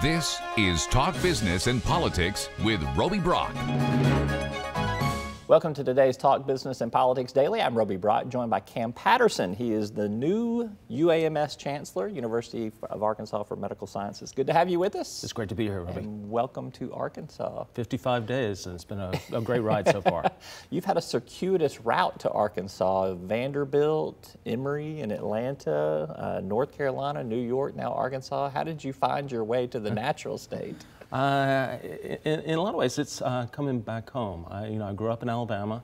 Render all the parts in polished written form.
This is Talk Business and Politics with Roby Brock. Welcome to today's Talk Business and Politics Daily. I'm Roby Brock, joined by Cam Patterson. He is the new UAMS Chancellor, University of Arkansas for Medical Sciences. Good to have you with us. It's great to be here, Roby. And welcome to Arkansas. 55 days, and it's been a great ride so far. You've had a circuitous route to Arkansas: Vanderbilt, Emory in Atlanta, North Carolina, New York, now Arkansas. How did you find your way to the natural state? In a lot of ways, it's coming back home. I grew up in Alabama,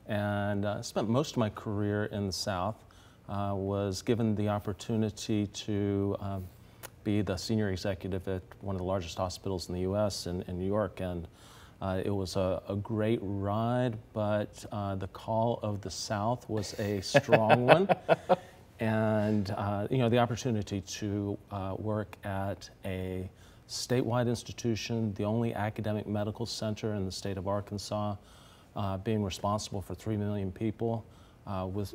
and spent most of my career in the South. Was given the opportunity to be the senior executive at one of the largest hospitals in the U.S. in New York, and it was a great ride. But the call of the South was a strong one, and the opportunity to work at a statewide institution, the only academic medical center in the state of Arkansas, being responsible for 3 million people, with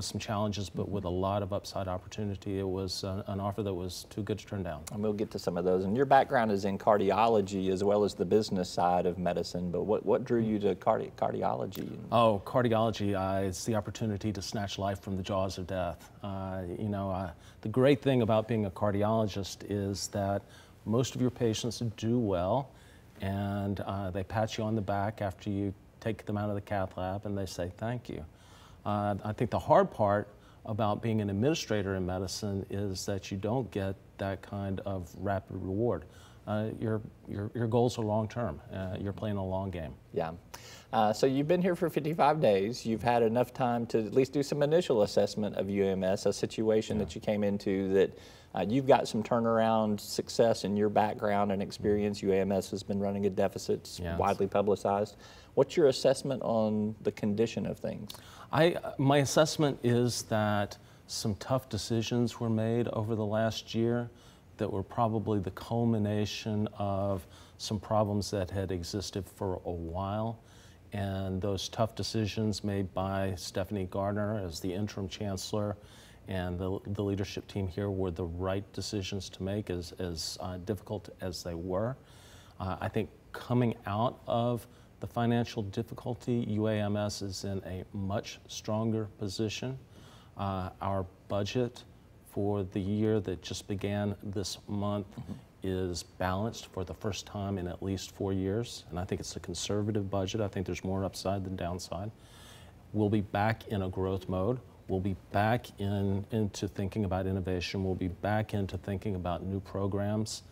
some challenges, but with a lot of upside opportunity. It was an offer that was too good to turn down. And we'll get to some of those. And your background is in cardiology as well as the business side of medicine, but what drew you to cardiology? Oh, cardiology is the opportunity to snatch life from the jaws of death. The great thing about being a cardiologist is that most of your patients do well, and they pat you on the back after you take them out of the cath lab and they say thank you. I think the hard part about being an administrator in medicine is that you don't get that kind of rapid reward. Your goals are long term. You're playing a long game. Yeah. So you've been here for 55 days. You've had enough time to at least do some initial assessment of UAMS, a situation that you came into that you've got some turnaround success in your background and experience. UAMS has been running a deficit, it's widely publicized. What's your assessment on the condition of things? My assessment is that some tough decisions were made over the last year that were probably the culmination of some problems that had existed for a while. And those tough decisions made by Stephanie Gardner as the interim chancellor and the leadership team here were the right decisions to make, as difficult as they were. I think coming out of the financial difficulty, UAMS is in a much stronger position. Our budget for the year that just began this month is balanced for the first time in at least 4 years, and I think it's a conservative budget. I think there's more upside than downside. We'll be back in a growth mode. We'll be back into thinking about innovation. We'll be back into thinking about new programs.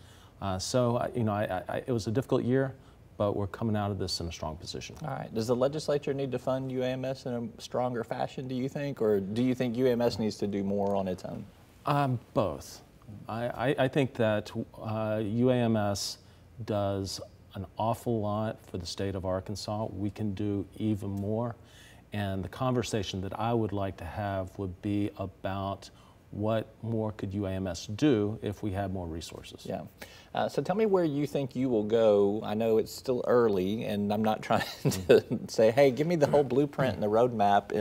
It was a difficult year, but we're coming out of this in a strong position. All right. Does the legislature need to fund UAMS in a stronger fashion, do you think, or do you think UAMS needs to do more on its own? Both. I think that UAMS does an awful lot for the state of Arkansas. We can do even more. And the conversation that I would like to have would be about what more could UAMS do if we had more resources. Yeah. So tell me where you think you will go. I know it's still early, and I'm not trying to say, hey, give me the whole blueprint and the roadmap,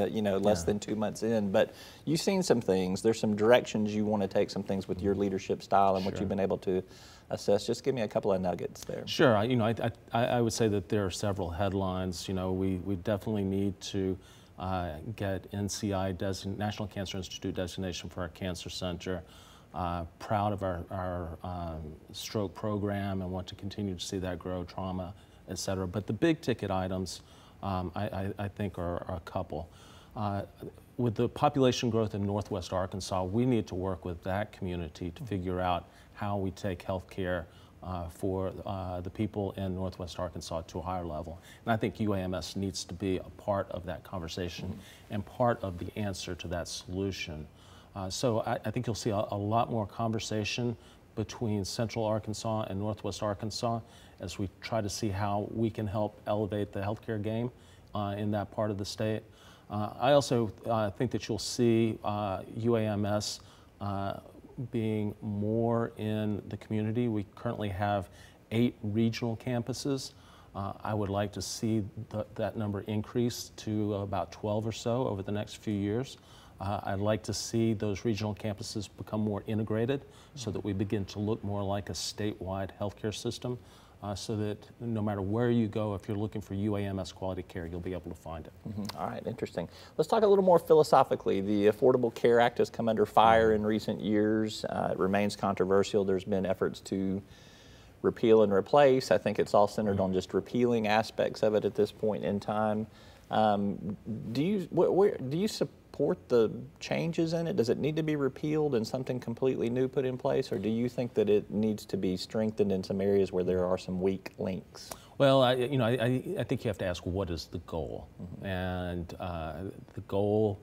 less than 2 months in. But you've seen some things. There's some directions you want to take, some things with your leadership style and what you've been able to assess. Just give me a couple of nuggets there. Sure. I would say that there are several headlines. We definitely need to get NCI, National Cancer Institute designation for our cancer center. Proud of our stroke program and want to continue to see that grow, trauma, et cetera. But the big ticket items, I think, are a couple. With the population growth in Northwest Arkansas, we need to work with that community to figure out how we take health care for the people in Northwest Arkansas to a higher level. And I think UAMS needs to be a part of that conversation and part of the answer to that solution. So I think you'll see a lot more conversation between Central Arkansas and Northwest Arkansas as we try to see how we can help elevate the healthcare game in that part of the state. I also think that you'll see UAMS being more in the community. We currently have 8 regional campuses. I would like to see that number increase to about 12 or so over the next few years. I'd like to see those regional campuses become more integrated so that we begin to look more like a statewide healthcare system, so that no matter where you go, if you're looking for UAMS quality care, you'll be able to find it. All right, interesting. Let's talk a little more philosophically. The Affordable Care Act has come under fire in recent years. It remains controversial. There's been efforts to repeal and replace. I think it's all centered on just repealing aspects of it at this point in time. Do you support the changes in it? Does it need to be repealed and something completely new put in place, or do you think that it needs to be strengthened in some areas where there are some weak links? Well, I think you have to ask, what is the goal? And the goal,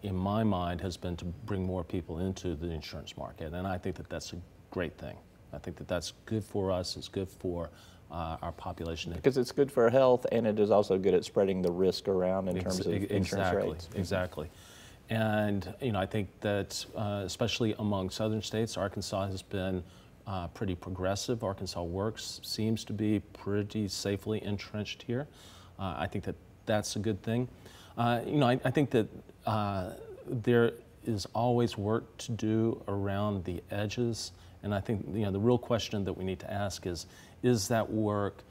in my mind, has been to bring more people into the insurance market, and I think that that's a great thing. I think that that's good for us. It's good for our population. Because it's good for health, and it is also good at spreading the risk around in terms of insurance rates. Exactly. And I think that especially among southern states, Arkansas has been pretty progressive. Arkansas Works seems to be pretty safely entrenched here. I think that that's a good thing. I think that there is always work to do around the edges. And I think the real question that we need to ask is that work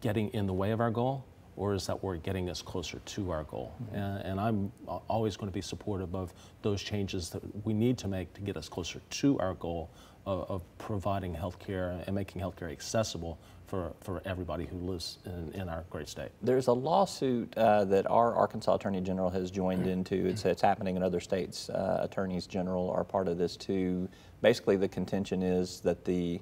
getting in the way of our goal, or is that work getting us closer to our goal? And I'm always going to be supportive of those changes that we need to make to get us closer to our goal of providing health care and making health care accessible for everybody who lives in our great state. There's a lawsuit that our Arkansas Attorney General has joined into. It's happening in other states. Attorneys General are part of this too. Basically, the contention is that the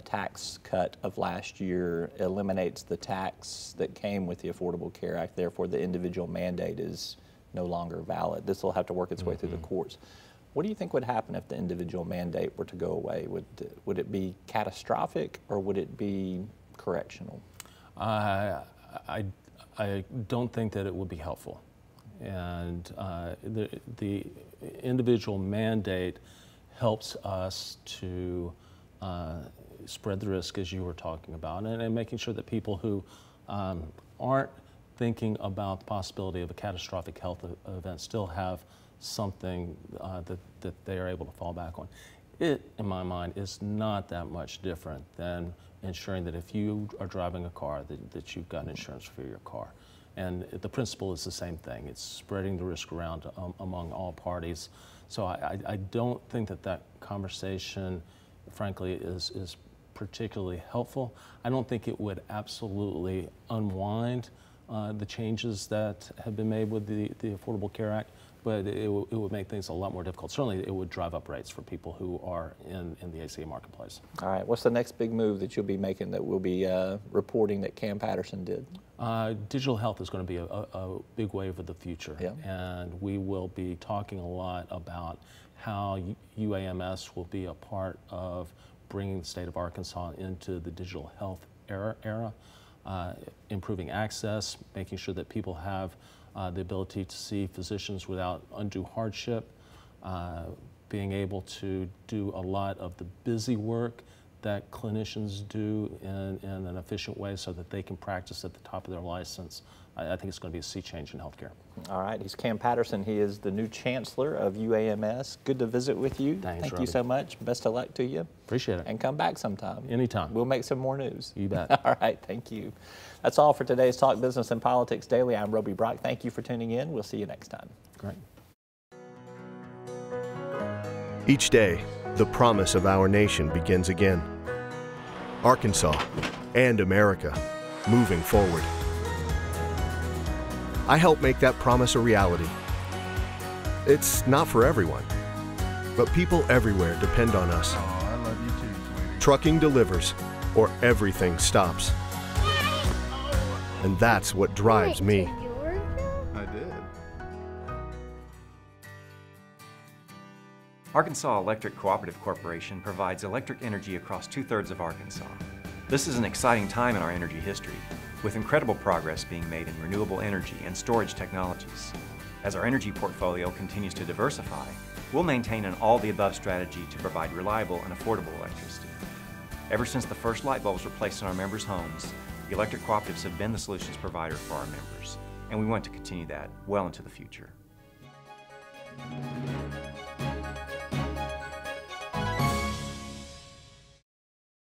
tax cut of last year eliminates the tax that came with the Affordable Care Act. Therefore, the individual mandate is no longer valid. This will have to work its way through the courts. What do you think would happen if the individual mandate were to go away? Would it be catastrophic, or would it be correctional? I don't think that it would be helpful. And the individual mandate helps us to spread the risk, as you were talking about, and making sure that people who aren't thinking about the possibility of a catastrophic health event still have something that they are able to fall back on. It, in my mind, is not that much different than ensuring that if you are driving a car, that you've got insurance for your car. And the principle is the same thing. It's spreading the risk around among all parties. So I don't think that conversation, frankly, is particularly helpful. I don't think it would absolutely unwind the changes that have been made with the Affordable Care Act, but it would make things a lot more difficult. Certainly, it would drive up rates for people who are in the ACA marketplace. All right, what's the next big move that you'll be making that we'll be reporting that Cam Patterson did? Digital health is going to be a big wave of the future, and we will be talking a lot about how UAMS will be a part of bringing the state of Arkansas into the digital health era, improving access, making sure that people have the ability to see physicians without undue hardship, being able to do a lot of the busy work that clinicians do in an efficient way so that they can practice at the top of their license. I think it's going to be a sea change in healthcare. All right, he's Cam Patterson. He is the new Chancellor of UAMS. Good to visit with you. Thanks, Thank you so much. Best of luck to you. Appreciate it. And come back sometime. Anytime. We'll make some more news. You bet. All right, thank you. That's all for today's Talk Business and Politics Daily. I'm Roby Brock. Thank you for tuning in. We'll see you next time. Great. Each day, the promise of our nation begins again. Arkansas and America, moving forward. I help make that promise a reality. It's not for everyone, but people everywhere depend on us. Oh, I love you too, sweetie. Trucking delivers, or everything stops. And that's what drives me. I did. Arkansas Electric Cooperative Corporation provides electric energy across 2/3 of Arkansas. This is an exciting time in our energy history, with incredible progress being made in renewable energy and storage technologies. As our energy portfolio continues to diversify, we'll maintain an all-the-above strategy to provide reliable and affordable electricity. Ever since the first light bulbs were placed in our members' homes, the electric cooperatives have been the solutions provider for our members, and we want to continue that well into the future. day.